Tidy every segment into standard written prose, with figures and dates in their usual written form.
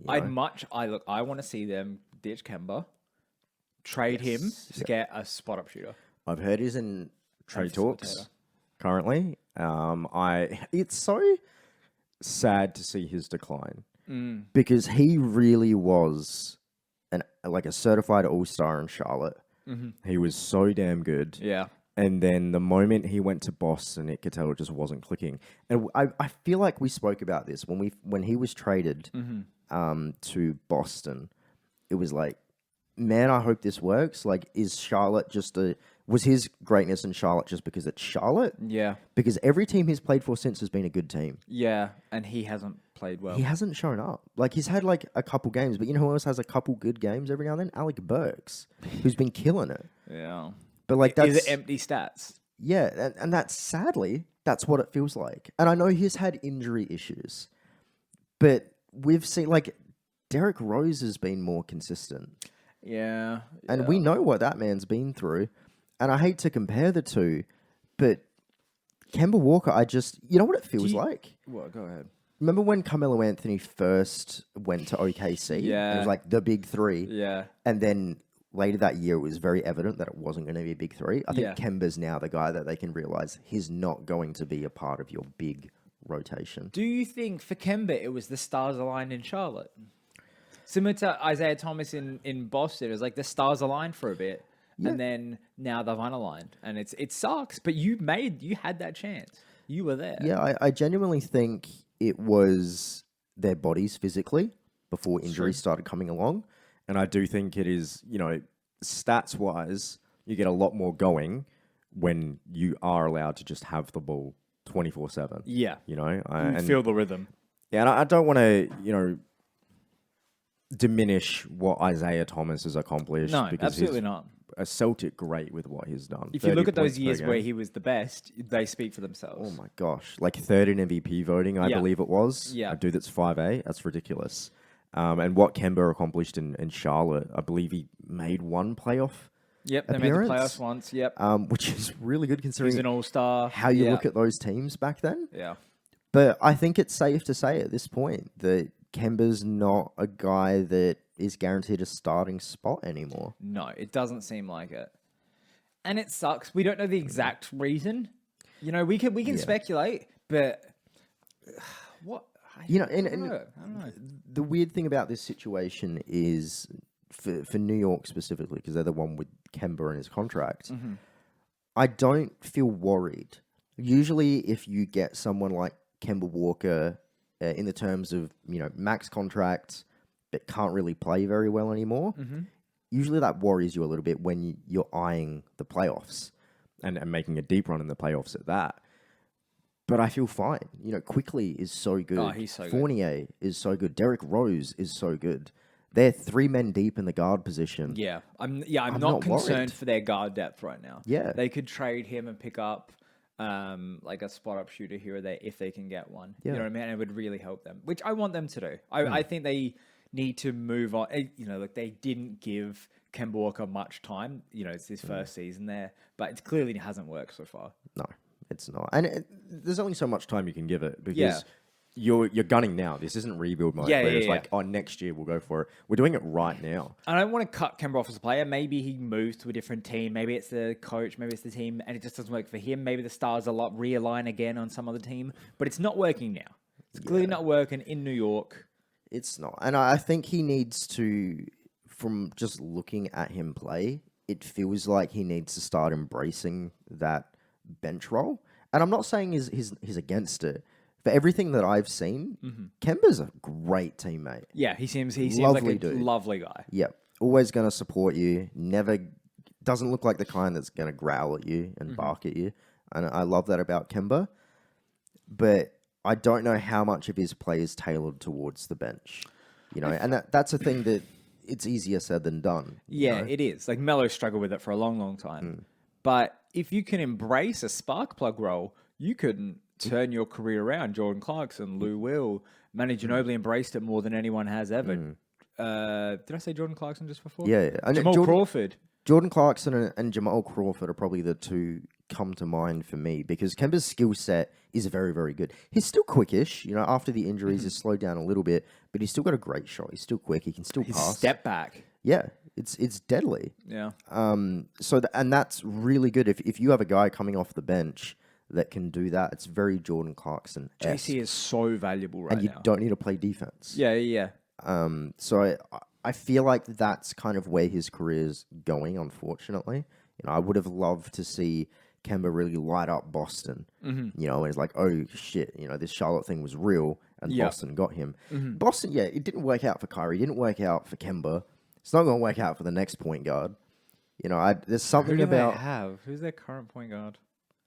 I want to see them ditch Kemba, trade him to get a spot up shooter. I've heard he's in trade talks facilitator. currently. It's so sad to see his decline because he really was a certified all-star in Charlotte. He was so damn good. Yeah. And then the moment he went to Boston, it could tell it just wasn't clicking. And I feel like we spoke about this when he was traded to Boston. It was like, man, I hope this works. Like, is Charlotte was his greatness in Charlotte just because it's Charlotte? Yeah. Because every team he's played for since has been a good team. Yeah, and he hasn't played well. He hasn't shown up. Like, he's had like a couple games, but you know who else has a couple good games every now and then? Alec Burks, who's been killing it. Yeah. But like that's Is it empty stats? Yeah, and that's sadly, that's what it feels like. And I know he's had injury issues, but we've seen like Derrick Rose has been more consistent. Yeah. And we know what that man's been through. And I hate to compare the two, but Kemba Walker, you know what it feels like? What? Go ahead. Remember when Carmelo Anthony first went to OKC? Yeah. It was like the big three. Yeah. And then later that year, it was very evident that it wasn't going to be a big three. I think Kemba's now the guy that they can realize he's not going to be a part of your big rotation. Do you think for Kemba it was the stars aligned in Charlotte? Similar to Isaiah Thomas in Boston, it was like the stars aligned for a bit. Yeah. And then now they've unaligned. And it sucks, but you had that chance. You were there. Yeah, I genuinely think it was their bodies physically before injuries started coming along. And I do think it is, stats-wise, you get a lot more going when you are allowed to just have the ball 24/7. Yeah. You know? You feel the rhythm. Yeah, and I don't want to, diminish what Isaiah Thomas has accomplished. No, because absolutely not. A Celtic great with what he's done. If you look at those years where he was the best, they speak for themselves. Oh my gosh. Like third in MVP voting, I believe it was. Yeah. A dude that's 5'8", that's ridiculous. And what Kemba accomplished in Charlotte, I believe he made one playoff Yep, they appearance, made the playoffs once. Yep. Which is really good considering He's an all-star. how you look at those teams back then. Yeah. But I think it's safe to say at this point that Kemba's not a guy that is guaranteed a starting spot anymore. No, it doesn't seem like it. And it sucks. We don't know the exact reason. We can speculate, but what? I don't know. The weird thing about this situation is for New York specifically, because they're the one with Kemba and his contract, I don't feel worried. Usually if you get someone like Kemba Walker in the terms of, max contract, but can't really play very well anymore, usually that worries you a little bit when you're eyeing the playoffs and making a deep run in the playoffs at that. But I feel fine. Quickly is so good. Oh, he's so good. Fournier is so good. Derrick Rose is so good. They're three men deep in the guard position. Yeah, I'm not concerned worried. for their guard depth right now. Yeah. They could trade him and pick up like a spot up shooter here or there if they can get one. Yeah. You know what I mean? It would really help them, which I want them to do. I think they need to move on. They didn't give Kemba Walker much time. It's his first season there, but it clearly hasn't worked so far. No, it's not. And there's only so much time you can give it because you're gunning now. This isn't rebuild mode. Yeah, where yeah, it's yeah. like, next year we'll go for it. We're doing it right now. I don't want to cut Kemba off as a player. Maybe he moves to a different team. Maybe it's the coach. Maybe it's the team, and it just doesn't work for him. Maybe the stars realign again on some other team. But it's not working now. It's clearly not working in New York. It's not. And I think he needs to, from just looking at him play, it feels like he needs to start embracing that bench role. And I'm not saying he's against it. For everything that I've seen, Kemba's a great teammate. Yeah, he seems Lovely like a dude. lovely guy. Yep. Always going to support you. Never doesn't look like the kind that's going to growl at you and bark at you. And I love that about Kemba. But I don't know how much of his play is tailored towards the bench. And that's a thing that it's easier said than done. Yeah, it is. Like Melo struggled with it for a long, long time. But if you can embrace a spark plug role, you can turn your career around. Jordan Clarkson, Lou Will, Manu Ginobili embraced it more than anyone has ever. Did I say Jordan Clarkson just before? Yeah. And Jamal Crawford. Jordan Clarkson and Jamal Crawford are probably the two come to mind for me because Kemba's skill set is very, very good. He's still quickish. After the injuries, he's slowed down a little bit, but he's still got a great shot. He's still quick. He can still His pass. step back. Yeah, it's deadly. Yeah. And that's really good. If you have a guy coming off the bench that can do that, it's very Jordan Clarkson. JC is so valuable right and you now. don't need to play defense. Yeah. So I feel like that's kind of where his career's going, unfortunately. I would have loved to see Kemba really light up Boston. And it's like, oh shit, this Charlotte thing was real, and Boston got him. Boston, it didn't work out for Kyrie, didn't work out for Kemba. It's not going to work out for the next point guard. There's something about they have? Who's their current point guard?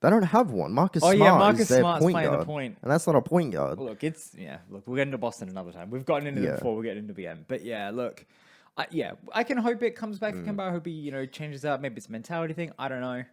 they don't have one. Marcus Oh Smart yeah, Marcus is their Smart's point playing guard, the point. and that's not a point guard. Look, we'll get into Boston another time. We've gotten into it before. We'll get into BM. But yeah, look, I can hope it comes back for Kemba. I hope he changes out. Maybe it's a mentality thing. I don't know.